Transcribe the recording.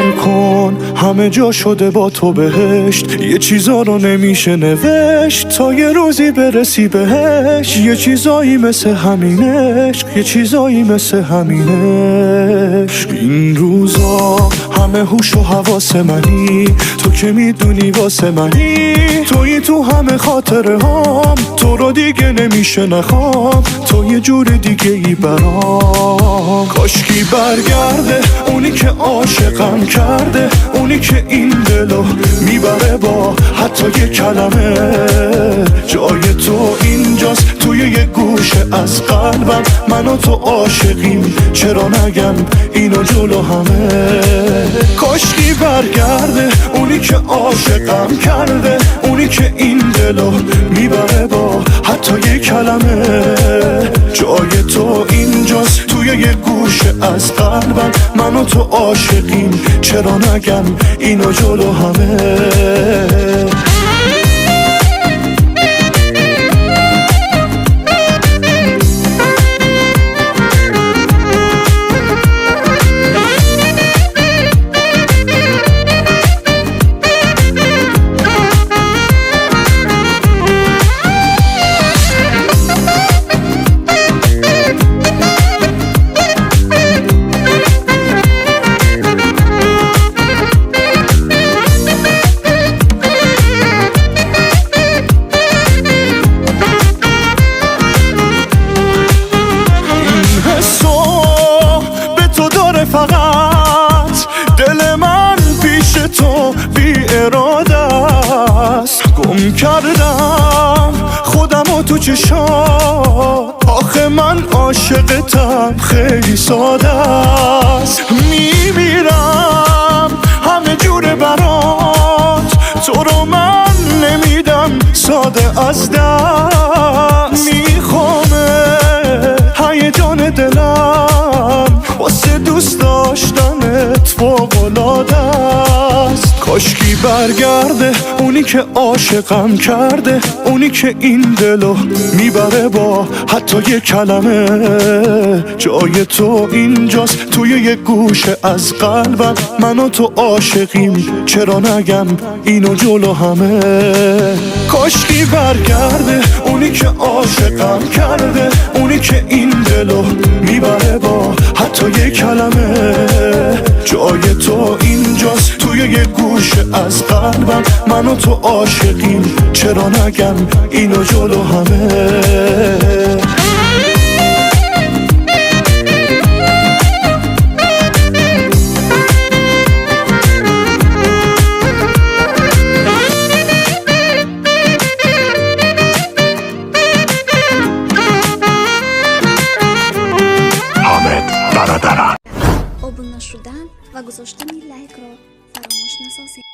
باور کن همه جا شده با تو بهشت، یه چیزا رو نمیشه نوشت تا یه روزی برسی بهش. یه چیزایی مثل همینش، یه چیزایی مثل همینش. این روزا همه هوش و حواس منی، تو که میدونی واسه منی، تویی تو همه خاطره هام، تو رو دیگه نمیشه نخوام، تو یه جور دیگه ای برام. کاشکی برگرده اونی که عاشقم کرده، اونی که این دلو میبره با حتی یه کلمه. جای تو اینجاست توی یه گوشه از قلبم، من و تو عاشقیم چرا نگم اینو جلو همه. کاشکی برگرده اونی که عاشقم کرده، اونی که این دلو میبره با حتی یه کلمه. جای تو اینجاست توی یه گوشه از قلبم، من و تو عاشقیم چرا نگم اینو جلو همه. فقط دل من پیش تو بی اراده است، گم کردم خودم و تو چشات، آخه من عاشقتم خیلی ساده است. میمیرم همه جوره برات، تو رو من نمیدم ساده از دست. میخوامه هیجان دلم واسه دوست داشتنت فوق‌العاده است. کاشکی برگرده اونی که عاشقم کرده، اونی که این دلو میبره با حتی یه کلمه. جای تو اینجاست توی یه گوشه از قلبم، من و تو عاشقیم چرا نگم اینو جلو همه. کاشکی برگرده اونی که عاشقم کرده، اونی که این دلو میبره با حتی یه کلمه. جای تو اینجاست توی یه گوشه از قلبم، من و تو عاشقیم چرا نگم اینو جلو همه. برادران. Abunna shudan va guzoshtani lajk ро фаромӯш насозед.